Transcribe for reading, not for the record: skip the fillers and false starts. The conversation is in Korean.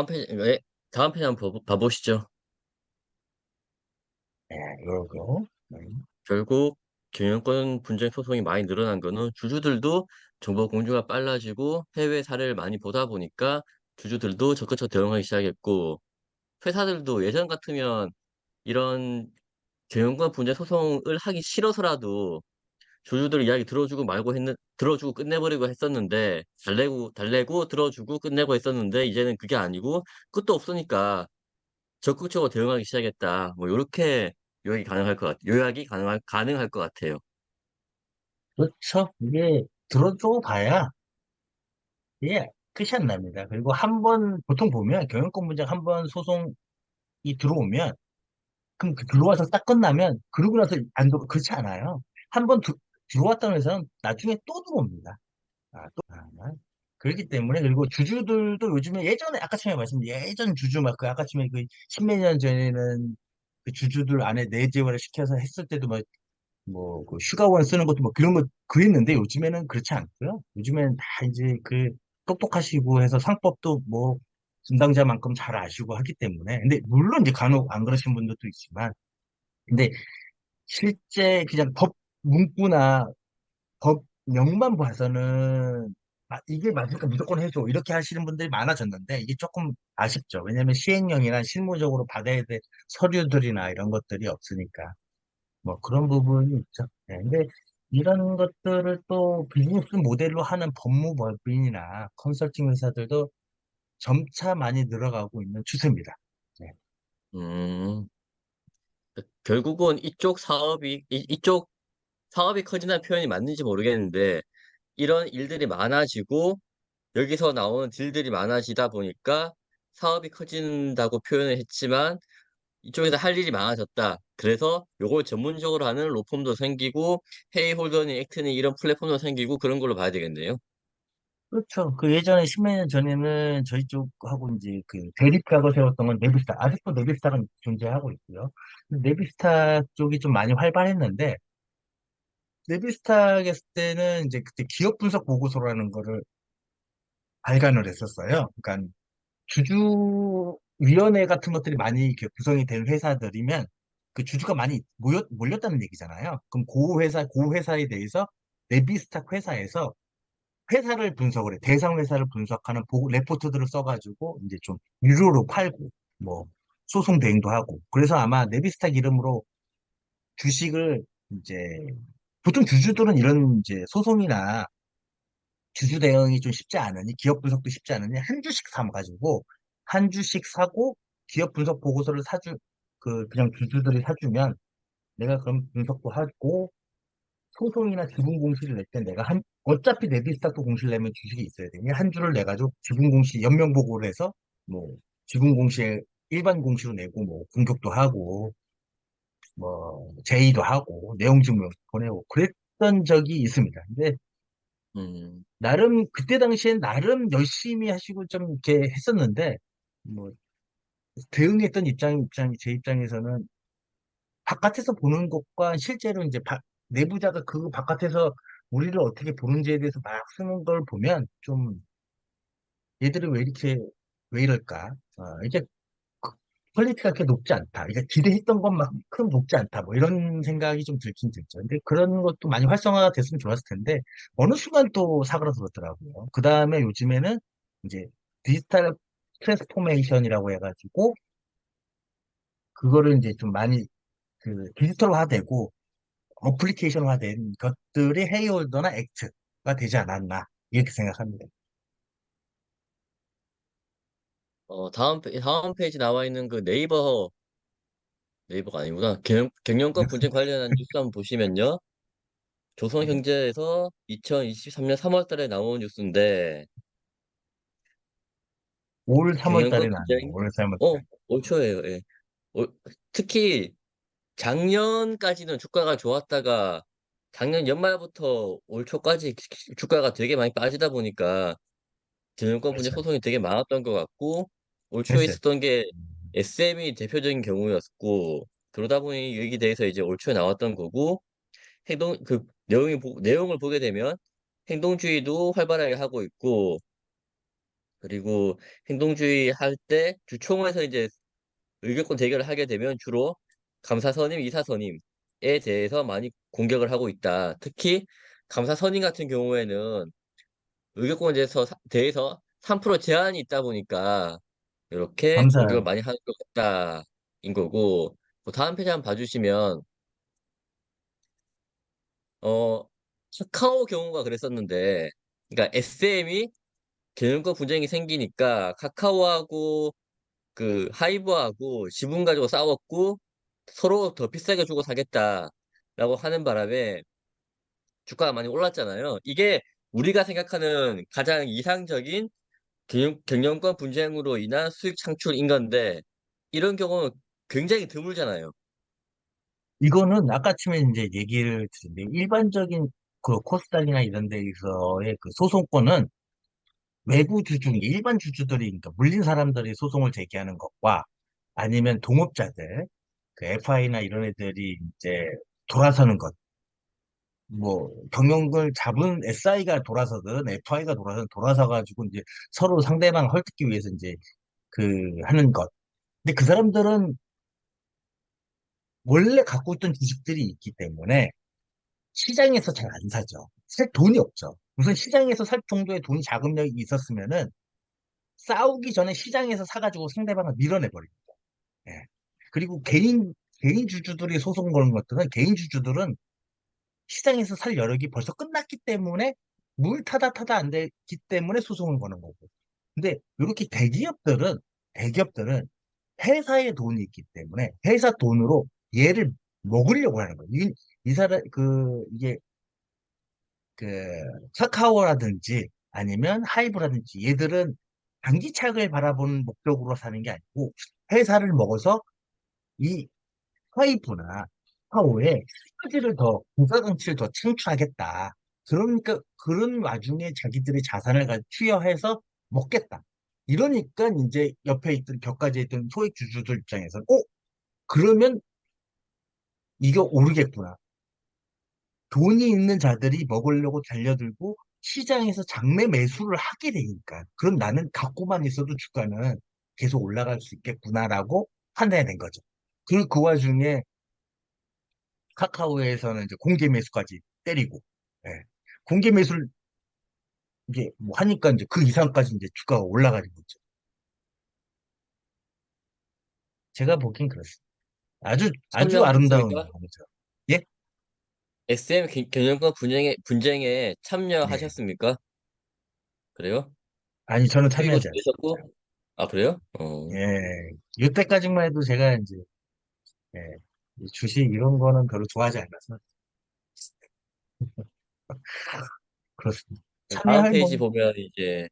네, 다음 페이지 한번 봐보시죠. 네, 요거. 결국 경영권 분쟁 소송이 많이 늘어난 거는 주주들도 정보 공유가 빨라지고 해외 사례를 많이 보다 보니까 주주들도 적극적으로 대응하기 시작했고, 회사들도 예전 같으면 이런 경영권 분쟁 소송을 하기 싫어서라도 주주들 이야기 들어주고 끝내버리고 했었는데, 달래고 들어주고 끝내고 했었는데, 이제는 그게 아니고 끝도 없으니까 적극적으로 대응하기 시작했다. 뭐 요렇게 요약이 가능할 것 같아요. 그렇죠. 이게 들어줘 봐야 이게 끝이 안 납니다. 그리고 한 번, 보통 보면 경영권 분쟁 한 번 소송이 들어오면, 그럼 그 들어와서 딱 끝나면, 그러고 나서 안 들어, 그렇지 않아요. 한 번 들어왔다고 해서 나중에 또 들어옵니다. 그렇기 때문에, 그리고 주주들도 요즘에 예전에, 아까 처음에 말씀드린 예전 주주 막 그 아까 처음에 그 십몇 년 전에는 그 주주들 안에 내재화를 시켜서 했을 때도 막 뭐, 그 휴가원 쓰는 것도 뭐 그런 거 그랬는데 요즘에는 그렇지 않고요. 요즘에는 다 이제 그 똑똑하시고 해서 상법도 뭐 담당자만큼 잘 아시고 하기 때문에. 근데 물론 이제 간혹 안 그러신 분들도 있지만, 근데 실제 그냥 법 문구나 법령만 봐서는 이게 맞으니까 무조건 해줘 이렇게 하시는 분들이 많아졌는데 이게 조금 아쉽죠. 왜냐하면 시행령이나 실무적으로 받아야 될 서류들이나 이런 것들이 없으니까. 뭐 그런 부분이 있죠. 네, 근데 이런 것들을 또 비즈니스 모델로 하는 법무법인이나 컨설팅 회사들도 점차 많이 늘어가고 있는 추세입니다. 네. 음, 결국은 이쪽 사업이 커진다는 표현이 맞는지 모르겠는데, 이런 일들이 많아지고 여기서 나오는 딜들이 많아지다 보니까 사업이 커진다고 표현을 했지만, 이쪽에서 할 일이 많아졌다. 그래서 요걸 전문적으로 하는 로펌도 생기고 헤이 홀더니 액트니 이런 플랫폼도 생기고 그런 걸로 봐야 되겠네요. 그렇죠. 그 예전에 십몇 년 전에는 저희 쪽하고 이제 그 대립각을 세웠던 건 네비스타. 아직도 네비스타가 존재하고 있고요. 네비스타 쪽이 좀 많이 활발했는데, 네비스타 했을 때는 이제 그때 기업 분석 보고서라는 거를 발간을 했었어요. 그러니까 주주위원회 같은 것들이 많이 이렇게 구성이 된 회사들이면 그 주주가 많이 몰렸다는 얘기잖아요. 그럼 그 회사에 대해서 네비스탁 회사에서 회사를 분석을 해. 대상 회사를 분석하는 레포트들을 써가지고 이제 좀 유료로 팔고 뭐 소송 대행도 하고. 그래서 아마 네비스탁 이름으로 주식을 이제 보통 주주들은 이런 이제 소송이나 주주 대응이 좀 쉽지 않으니, 기업 분석도 쉽지 않으니, 한 주씩 사가지고, 한 주씩 사고, 기업 분석 보고서를 그냥 주주들이 사주면, 내가 그럼 분석도 하고, 소송이나 지분 공시를 낼 때 어차피 네비스타트 공시를 내면 주식이 있어야 되니, 한 주를 내가지고 지분 공시, 연명 보고를 해서, 뭐, 지분 공시에 일반 공시로 내고, 뭐, 공격도 하고, 뭐, 제의도 하고, 내용 증명 보내고, 그랬던 적이 있습니다. 근데 음. 나름 그때 당시엔 나름 열심히 하시고 좀 이렇게 했었는데 뭐 대응했던 제 입장에서는 바깥에서 보는 것과 실제로 이제 내부자가 그 바깥에서 우리를 어떻게 보는지에 대해서 막 쓰는 걸 보면 좀 얘들이 왜 이럴까? 이게 그 퀄리티가 그렇게 높지 않다. 이게 기대했던 것만큼 높지 않다. 뭐 이런 생각이 좀 들긴 들죠. 근데 그런 것도 많이 활성화가 됐으면 좋았을 텐데 어느 순간 또 사그라들었더라고요. 그 다음에 요즘에는 이제 디지털 트랜스포메이션이라고 해가지고 그거를 이제 좀 많이 그 디지털화되고 어플리케이션화된 것들이 헤이홀더나 액트가 되지 않았나 이렇게 생각합니다. 다음 페이지 나와 있는 그 네이버가 아니구나. 경영권 분쟁 관련한 뉴스 한번 보시면요. 네. 조선경제에서 2023년 3월 달에 나온 뉴스인데, 올 3월 경영권 달에 나네요. 분쟁, 올 3월 어, 달. 올 초에요. 예. 특히 작년까지는 주가가 좋았다가 작년 연말부터 올 초까지 주가가 되게 많이 빠지다 보니까 경영권 분쟁 그렇죠. 소송이 되게 많았던 것 같고, 올 초에 됐어요. 있었던 게 SM이 대표적인 경우였고, 그러다 보니 여기 대해서 이제 올 초에 나왔던 거고, 내용을 보게 되면 행동주의도 활발하게 하고 있고, 그리고 행동주의 할 때 주총에서 이제 의결권 대결을 하게 되면 주로 감사 선임, 이사 선임에 대해서 많이 공격을 하고 있다. 특히 감사 선임 같은 경우에는 의결권에 대해서 3% 제한이 있다 보니까 이렇게 공격을 감사. 많이 하는 것 같다인 거고, 그 다음 페이지 한번 봐주시면 어 카카오 경우가 그랬었는데, 그러니까 SM이 경영권 분쟁이 생기니까 카카오하고 그 하이브하고 지분 가지고 싸웠고 서로 더 비싸게 주고 사겠다라고 하는 바람에 주가가 많이 올랐잖아요. 이게 우리가 생각하는 가장 이상적인 경영권 분쟁으로 인한 수익 창출인 건데, 이런 경우는 굉장히 드물잖아요. 이거는 아까쯤에 이제 얘기를 드렸는데, 일반적인 그 코스닥이나 이런 데에서의 그 소송권은 외부 주주, 일반 주주들이, 그러니까 물린 사람들이 소송을 제기하는 것과 아니면 동업자들, 그 FI나 이런 애들이 이제 돌아서는 것, 뭐 경영을 잡은 SI가 돌아서든 FI가 돌아서든 돌아서 가지고 이제 서로 상대방 헐뜯기 위해서 이제 그 하는 것. 근데 그 사람들은 원래 갖고 있던 주식들이 있기 때문에 시장에서 잘 안 사죠. 살 돈이 없죠. 무슨 시장에서 살 정도의 돈이 자금력이 있었으면은 싸우기 전에 시장에서 사가지고 상대방을 밀어내버립니다. 예. 그리고 개인 주주들이 소송 거는 것들은 개인 주주들은 시장에서 살 여력이 벌써 끝났기 때문에 물 타다 안 되기 때문에 소송을 거는 거고. 근데 이렇게 대기업들은 회사의 돈이 있기 때문에 회사 돈으로 얘를 먹으려고 하는 거예요. 이게 그 카카오라든지 아니면 하이브라든지 얘들은 단기착을 바라보는 목적으로 사는 게 아니고 회사를 먹어서 이 하이브나 카카오에 시너지를 더 부가 가치를 더 창출하겠다. 그러니까 그런 와중에 자기들의 자산을 투여해서 먹겠다. 이러니까 이제 옆에 있던 격가지에 있던 소액 주주들 입장에서는 그러면 이게 오르겠구나. 돈이 있는 자들이 먹으려고 달려들고 시장에서 장매 매수를 하게 되니까 그럼 나는 갖고만 있어도 주가는 계속 올라갈 수 있겠구나라고 판단이 된 거죠. 그 와중에 카카오에서는 이제 공개 매수까지 때리고, 예. 공개 매수를 이제 뭐 하니까 이제 그 이상까지 이제 주가가 올라가는 거죠. 제가 보기엔 그렇습니다. 아주 아름다운 참여하셨습니까? 거죠. 예? SM 경영권 분쟁에 네. 참여하셨습니까? 그래요? 아니, 저는 수익을 참여하지 않습니다. 내셨고? 아, 그래요? 예. 이때까지만 해도 제가 이제, 예. 이 주식 이런 거는 별로 좋아하지 않아서, 그렇습니다. 다음 참여할 뭐, 페이지 보면 이제